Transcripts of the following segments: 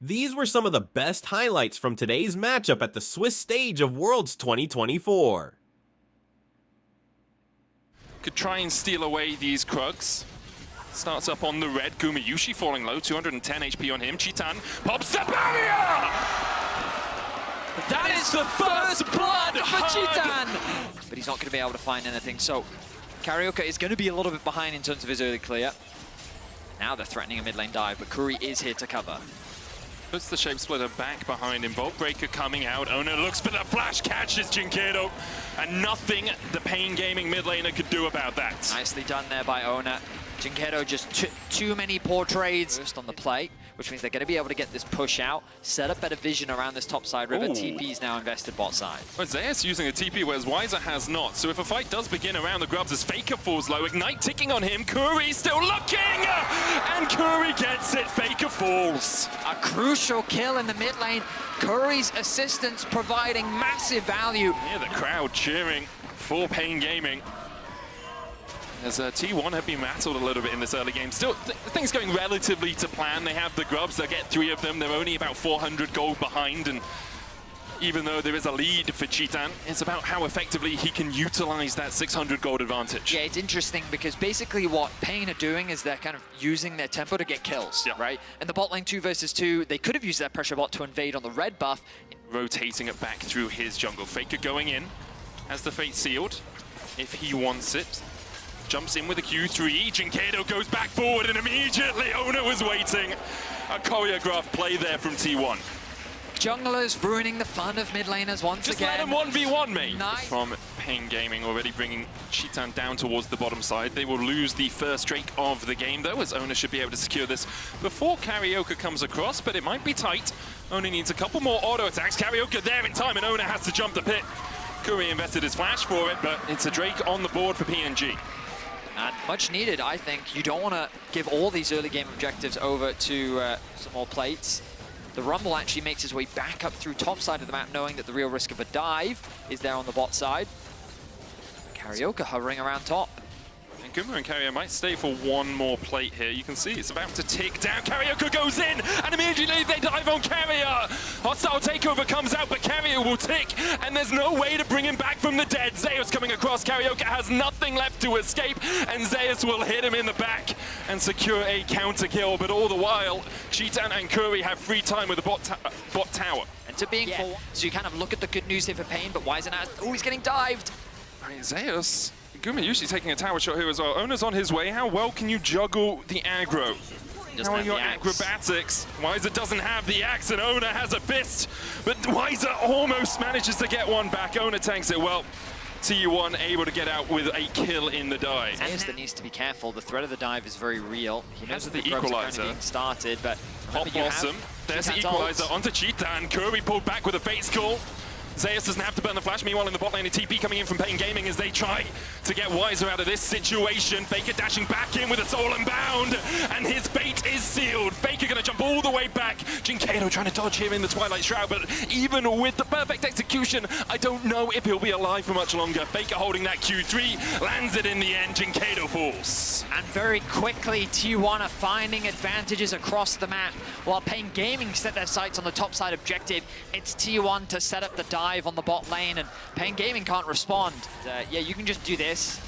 These were some of the best highlights from today's matchup at the Swiss stage of Worlds 2024. Could try and steal away these Krugs. Starts up on the red. Gumayushi falling low, 210 HP on him. Chitan pops the barrier! That is the first blood for Chitan! But he's not going to be able to find anything, so Carioca is going to be a little bit behind in terms of his early clear. Now they're threatening a mid lane dive, but Curry is here to cover. Puts the Shape Splitter back behind him. Vault Breaker coming out. Ona looks for the flash, catches Jinkedo. And nothing the paiN Gaming mid laner could do about that. Nicely done there by Ona. Jinkedo just too many poor trades first on the play, which means they're going to be able to get this push out, set up better vision around this top side river. TP is now invested bot side. Well, Zeus using a TP, whereas Weiser has not. So if a fight does begin around the grubs as Faker falls low, Ignite ticking on him, Curry still looking! And Curry gets it, Faker falls. A crucial kill in the mid lane. Curry's assistance providing massive value. Yeah, the crowd cheering for paiN Gaming. As T1 have been rattled a little bit in this early game. Still, things going relatively to plan. They have the grubs, they'll get 3 of them. They're only about 400 gold behind, and even though there is a lead for Chitan, it's about how effectively he can utilize that 600 gold advantage. Yeah, it's interesting because basically what paiN are doing is they're kind of using their tempo to get kills, right? And the bot lane 2 versus 2, they could have used that pressure bot to invade on the red buff. Rotating it back through his jungle. Faker going in, has the fate sealed, if he wants it. Jumps in with a Q3, Jinkedo goes back forward and immediately Ona was waiting. A choreographed play there from T1. Junglers ruining the fun of mid laners once again. Just let him 1v1, mate. Nice. From paiN Gaming already bringing Chitan down towards the bottom side. They will lose the first streak of the game though, as Ona should be able to secure this before Carioca comes across, but it might be tight. Ona needs a couple more auto attacks. Carioca there in time and Ona has to jump the pit. Curry invested his flash for it, but it's a Drake on the board for PNG. And much needed, I think. You don't want to give all these early game objectives over to some more plates. The Rumble actually makes his way back up through top side of the map, knowing that the real risk of a dive is there on the bot side. Carioca hovering around top. And Guma and Carrier might stay for one more plate here. You can see it's about to tick down. Carioca goes in, and immediately they dive on Carrier. Hostile takeover comes out, but Carrier will tick, and there's no way to bring him back from the dead. Zeus coming across. Carioca has nothing left to escape, and Zeus will hit him in the back and secure a counter kill. But all the while, Chitan and Curry have free time with the bot tower. And to being full, so you kind of look at the good news here for paiN, but why isn't that? Oh, he's getting dived. I mean, Zeus. Gumayushi taking a tower shot here as well. Ona's on his way. How well can you juggle the aggro? How are your acrobatics? Weiser doesn't have the axe and Ona has a fist, but Weiser almost manages to get one back. Ona tanks it well. T1 able to get out with a kill in the dive. Zeus that needs to be careful. The threat of the dive is very real. He knows that the equalizer being started, but Hot Blossom. There's the equalizer onto Chitan. Curry pulled back with a face call. Zeus doesn't have to burn the flash. Meanwhile, in the bot lane, a TP coming in from paiN Gaming as they try to get Weiser out of this situation. Faker dashing back in with a soul unbound, and his fate is sealed. Faker going to jump all the way back. Jinkedo trying to dodge here in the Twilight Shroud, but even with the perfect execution, I don't know if he'll be alive for much longer. Faker holding that Q3, lands it in the end. Jinkedo falls. And very quickly, T1 are finding advantages across the map. While paiN Gaming set their sights on the top side objective, it's T1 to set up the dive on the bot lane, and paiN Gaming can't respond. Yeah, you can just do this.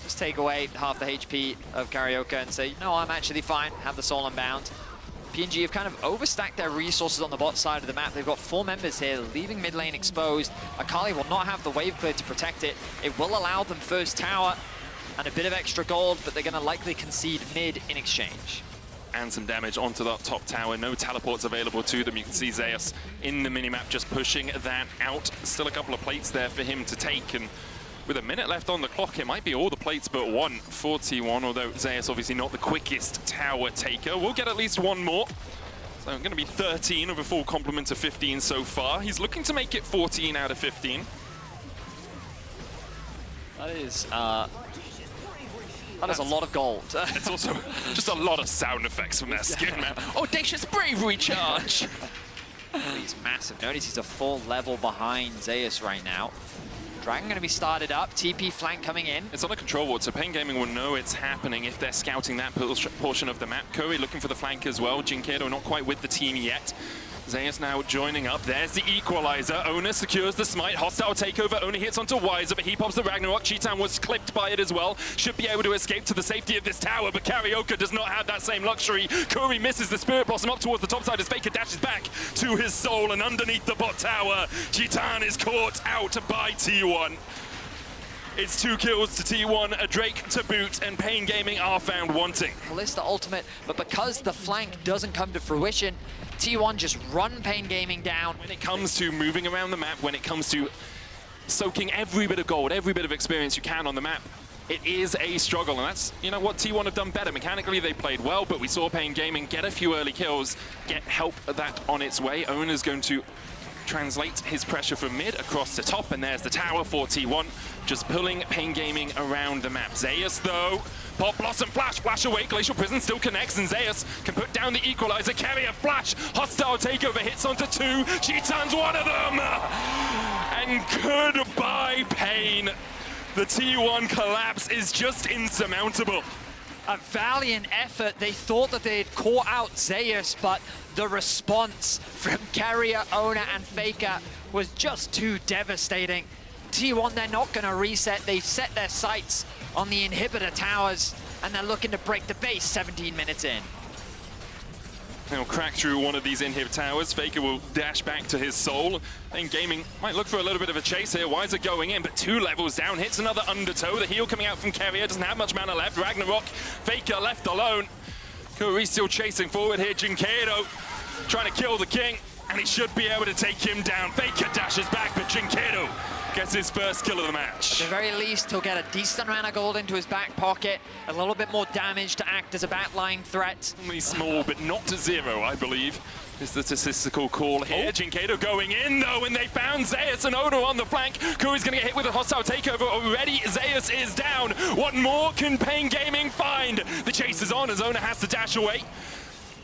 Just take away half the HP of Carioca and say, no, I'm actually fine, have the soul unbound. PNG have kind of overstacked their resources on the bot side of the map. They've got 4 members here, leaving mid lane exposed. Akali will not have the wave clear to protect it. It will allow them first tower and a bit of extra gold, but they're going to likely concede mid in exchange. And some damage onto that top tower. No teleports available to them. You can see Zeus in the minimap just pushing that out. Still a couple of plates there for him to take, and with a minute left on the clock, it might be all the plates but one for T1, although Zeus obviously not the quickest tower taker. We'll get at least one more. So going to be 13 of a full complement of 15 so far. He's looking to make it 14 out of 15. That is a lot of gold. It's also just a lot of sound effects from that skin, man. Audacious bravery charge! He's massive. Notice he's a full level behind Zeus right now. Dragon going to be started up. TP flank coming in. It's on a control ward, so paiN Gaming will know it's happening if they're scouting that portion of the map. Curry looking for the flank as well. Jinkedo not quite with the team yet. Zeus now joining up. There's the equalizer. Ona secures the smite. Hostile takeover. Ona hits onto Wiser, but he pops the Ragnarok. Cheetan was clipped by it as well. Should be able to escape to the safety of this tower, but Karaoke does not have that same luxury. Curry misses the Spirit Blossom up towards the top side as Faker dashes back to his soul, and underneath the bot tower, Cheetan is caught out by T1. It's 2 kills to T1, a Drake to boot, and paiN Gaming are found wanting. Kalista ultimate, but because the flank doesn't come to fruition, T1 just run paiN Gaming down. When it comes to moving around the map, when it comes to soaking every bit of gold, every bit of experience you can on the map, it is a struggle, and that's, you know, what T1 have done better. Mechanically, they played well, but we saw paiN Gaming get a few early kills, get help that on its way. Ona's going to translate his pressure from mid across the top, and there's the tower for T1, just pulling paiN Gaming around the map. Zeus, though, Pop Blossom flash away, Glacial Prison still connects, and Zeus can put down the equalizer, carry a flash, hostile takeover hits onto 2, Cheetan's one of them! And goodbye, paiN. The T1 collapse is just insurmountable. A valiant effort. They thought that they had caught out Zeus, but the response from Carrier, Ona, and Faker was just too devastating. T1, they're not going to reset. They've set their sights on the inhibitor towers, and they're looking to break the base 17 minutes in. They'll crack through one of these inhib towers. Faker will dash back to his soul. paiN Gaming might look for a little bit of a chase here. Wiser going in, but 2 levels down. Hits another undertow. The heal coming out from Carrier. Doesn't have much mana left. Ragnarok. Faker left alone. Curry still chasing forward here. Jinkedo trying to kill the king, and he should be able to take him down. Faker dashes back, but Jinkedo gets his first kill of the match. At the very least, he'll get a decent amount of gold into his back pocket, a little bit more damage to act as a backline threat. Only small, but not to 0, I believe, is the statistical call here. Jinkedo going in, though, and they found Zeus and Odo on the flank. Curry's going to get hit with a hostile takeover already. Zeus is down. What more can paiN Gaming find? The chase is on as Ona has to dash away.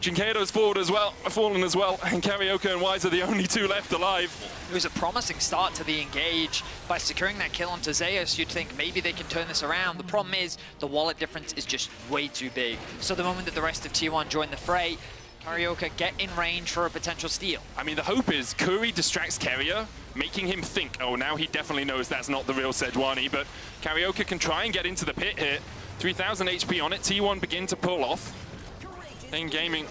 Jinkedo's fallen as well, and Karaoke and Wise are the only 2 left alive. It was a promising start to the engage. By securing that kill onto Zeus, you'd think maybe they can turn this around. The problem is the wallet difference is just way too big. So the moment that the rest of T1 join the fray, Karaoke get in range for a potential steal. I mean, the hope is Curry distracts Carrier, making him think, oh, now he definitely knows that's not the real Sejuani, but Karaoke can try and get into the pit here. 3,000 HP on it. T1 begin to pull off. paiN Gaming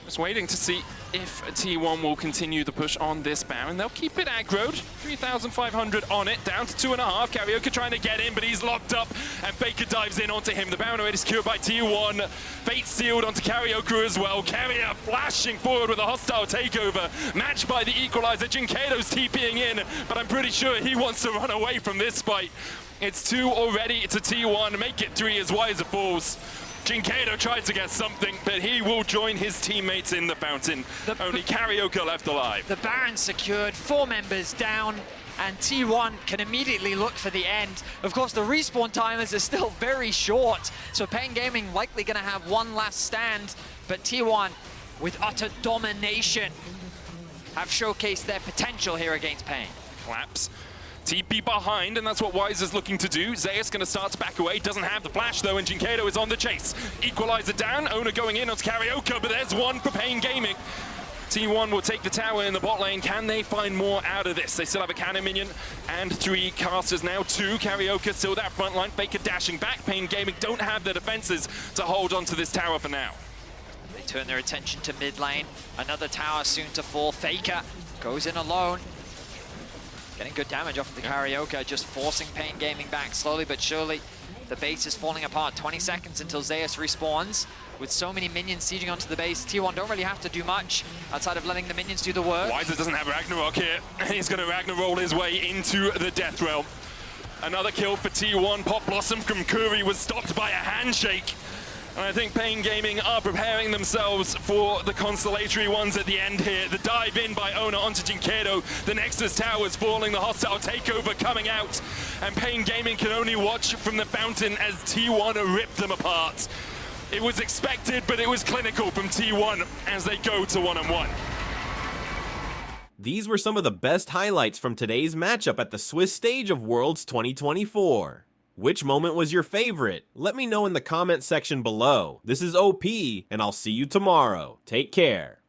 just waiting to see if T1 will continue the push on this Baron. They'll keep it aggroed. 3,500 on it, down to 2.5. Karaoke trying to get in, but he's locked up, and Faker dives in onto him. The Baron already secured by T1. Fate sealed onto Karaoke as well. Carrier flashing forward with a hostile takeover, matched by the equalizer. Jinkedo's TPing in, but I'm pretty sure he wants to run away from this fight. It's 2 already to T1. Make it 3 as Wiser falls. Jinkedo tries to get something, but he will join his teammates in the fountain. Only Karaoke left alive. The Baron secured, 4 members down, and T1 can immediately look for the end. Of course, the respawn timers are still very short, so paiN Gaming likely going to have one last stand, but T1, with utter domination, have showcased their potential here against paiN. Collapse. TP behind, and that's what Wise is looking to do. Zeus going to start to back away, doesn't have the flash though, and Jinkedo is on the chase. Equalizer down, Ona going in onto Karaoke, but there's one for paiN Gaming. T1 will take the tower in the bot lane. Can they find more out of this? They still have a cannon minion and 3 casters now. 2, Karaoke still that front line. Faker dashing back. paiN Gaming don't have the defenses to hold on to this tower for now. They turn their attention to mid lane. Another tower soon to fall. Faker goes in alone. Getting good damage off of the Karaoke, just forcing paiN Gaming back slowly but surely. The base is falling apart. 20 seconds until Zeus respawns. With so many minions sieging onto the base, T1 don't really have to do much outside of letting the minions do the work. Wiser doesn't have Ragnarok here, and he's going to Ragnarok his way into the Death Realm. Another kill for T1. Pop Blossom from Curry was stopped by a handshake. And I think paiN Gaming are preparing themselves for the consolatory ones at the end here. The dive in by Ona onto Jinkedo. The Nexus Tower's falling, the hostile takeover coming out. And paiN Gaming can only watch from the fountain as T1 rip them apart. It was expected, but it was clinical from T1 as they go to 1-on-1. These were some of the best highlights from today's matchup at the Swiss stage of Worlds 2024. Which moment was your favorite? Let me know in the comment section below. This is OP, and I'll see you tomorrow. Take care.